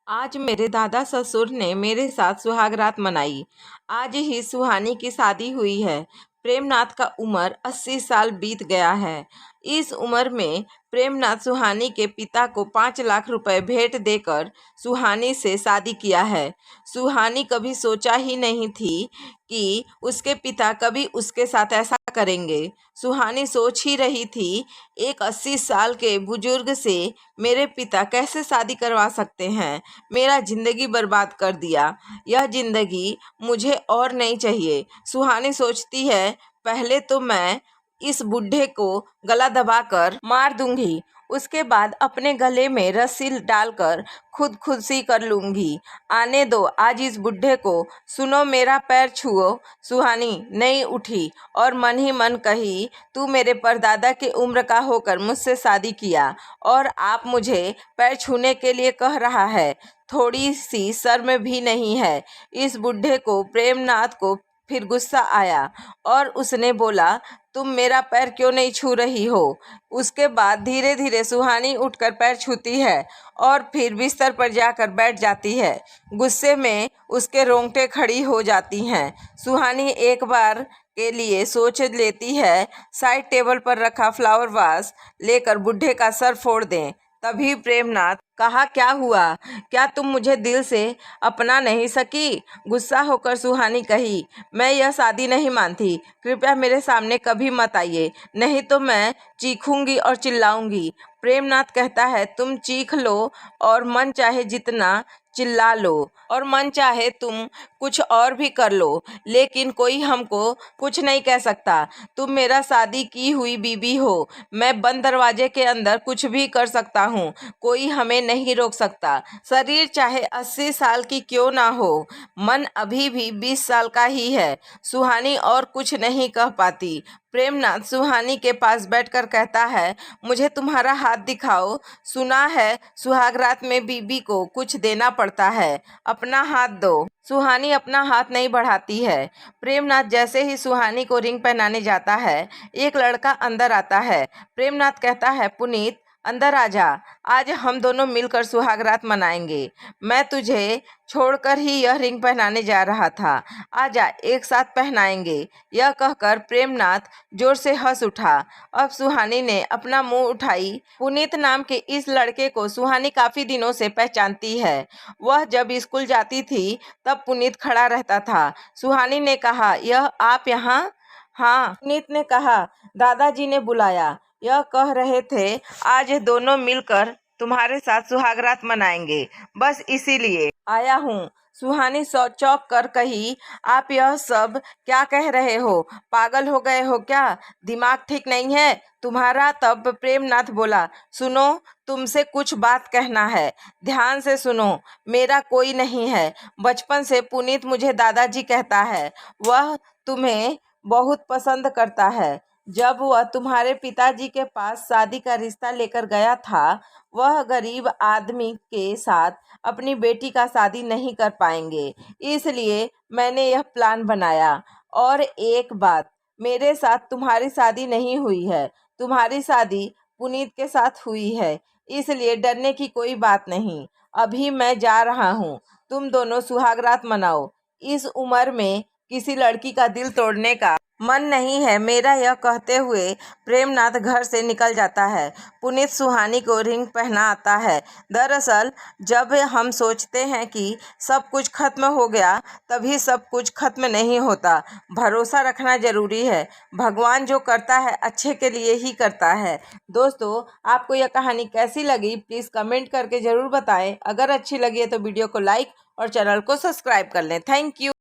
आज मेरे दादा ससुर ने मेरे साथ सुहागरात मनाई। आज ही सुहानी की शादी हुई है। प्रेमनाथ का उम्र 80 साल बीत गया है। इस उम्र में प्रेमनाथ सुहानी के पिता को 5 लाख रुपए भेंट देकर सुहानी से शादी किया है। सुहानी कभी सोचा ही नहीं थी कि उसके पिता कभी उसके साथ ऐसा करेंगे। सुहानी सोच ही रही थी, एक 80 साल के बुजुर्ग से मेरे पिता कैसे शादी करवा सकते हैं। मेरा ज़िंदगी बर्बाद कर दिया। यह ज़िंदगी मुझे और नहीं चाहिए। सुहानी सोचती है, पहले तो मैं इस बूढ़े को गला दबाकर मार दूंगी, उसके बाद अपने गले में रस्सी डालकर खुदकुशी कर लूंगी। आने दो आज इस बूढ़े को। सुनो मेरा पैर छुओ। सुहानी नहीं उठी और मन ही मन कही, तू मेरे परदादा के उम्र का होकर मुझसे शादी किया और आप मुझे पैर छूने के लिए कह रहा है। थोड़ी सी शर्म भी नहीं है। इस बूढ़े को प्रेमनाथ को फिर गुस्सा आया और उसने बोला, तुम मेरा पैर क्यों नहीं छू रही हो। उसके बाद धीरे धीरे सुहानी उठकर पैर छूती है और फिर बिस्तर पर जाकर बैठ जाती है। गुस्से में उसके रोंगटे खड़ी हो जाती हैं। सुहानी एक बार के लिए सोच लेती है, साइड टेबल पर रखा फ्लावर वास लेकर बूढ़े का सर फोड़ दें। तभी प्रेमनाथ कहा, क्या हुआ, क्या तुम मुझे दिल से अपना नहीं सकी। गुस्सा होकर सुहानी कही, मैं यह शादी नहीं मानती। कृपया मेरे सामने कभी मत आइए, नहीं तो मैं चीखूंगी और चिल्लाऊंगी। प्रेमनाथ कहता है, तुम चीख लो और मन चाहे जितना चिल्ला लो और मन चाहे तुम कुछ और भी कर लो, लेकिन कोई हमको कुछ नहीं कह सकता। तुम मेरा शादी की हुई बीवी हो। मैं बंद दरवाजे के अंदर कुछ भी कर सकता हूँ, कोई हमें नहीं रोक सकता। शरीर चाहे 80 साल की क्यों ना हो, मन अभी भी 20 साल का ही है। सुहानी और कुछ नहीं कह पाती। प्रेमनाथ सुहानी के पास बैठकर कहता है, मुझे तुम्हारा हाथ दिखाओ। सुना है सुहागरात में बीबी को कुछ देना पड़ता है, अपना हाथ दो। सुहानी अपना हाथ नहीं बढ़ाती है। प्रेमनाथ जैसे ही सुहानी को रिंग पहनाने जाता है, एक लड़का अंदर आता है। प्रेमनाथ कहता है, पुनीत अंदर आ जा, आज हम दोनों मिलकर सुहागरात मनाएंगे। मैं तुझे छोड़कर ही यह रिंग पहनाने जा रहा था, आजा एक साथ पहनाएंगे। यह कहकर प्रेमनाथ जोर से हंस उठा। अब सुहानी ने अपना मुंह उठाई। पुनीत नाम के इस लड़के को सुहानी काफी दिनों से पहचानती है। वह जब स्कूल जाती थी तब पुनीत खड़ा रहता था। सुहानी ने कहा, यह आप यहाँ? हाँ, पुनीत ने कहा, दादाजी ने बुलाया। यह कह रहे थे, आज दोनों मिलकर तुम्हारे साथ सुहागरात मनाएंगे, बस इसीलिए आया हूँ। सुहानी चौंक कर कही, आप यह सब क्या कह रहे हो, पागल हो गए हो क्या, दिमाग ठीक नहीं है तुम्हारा। तब प्रेमनाथ बोला, सुनो, तुमसे कुछ बात कहना है, ध्यान से सुनो। मेरा कोई नहीं है। बचपन से पुनीत मुझे दादाजी कहता है। वह तुम्हें बहुत पसंद करता है। जब वह तुम्हारे पिताजी के पास शादी का रिश्ता लेकर गया था, वह गरीब आदमी के साथ अपनी बेटी का शादी नहीं कर पाएंगे, इसलिए मैंने यह प्लान बनाया। और एक बात, मेरे साथ तुम्हारी शादी नहीं हुई है, तुम्हारी शादी पुनीत के साथ हुई है, इसलिए डरने की कोई बात नहीं। अभी मैं जा रहा हूँ, तुम दोनों सुहागरात मनाओ। इस उम्र में किसी लड़की का दिल तोड़ने का मन नहीं है मेरा। यह कहते हुए प्रेमनाथ घर से निकल जाता है। पुनीत सुहानी को रिंग पहना आता है। दरअसल जब हम सोचते हैं कि सब कुछ खत्म हो गया, तभी सब कुछ खत्म नहीं होता। भरोसा रखना जरूरी है। भगवान जो करता है अच्छे के लिए ही करता है। दोस्तों, आपको यह कहानी कैसी लगी प्लीज़ कमेंट करके ज़रूर बताएं। अगर अच्छी लगी है तो वीडियो को लाइक और चैनल को सब्सक्राइब कर लें। Thank you.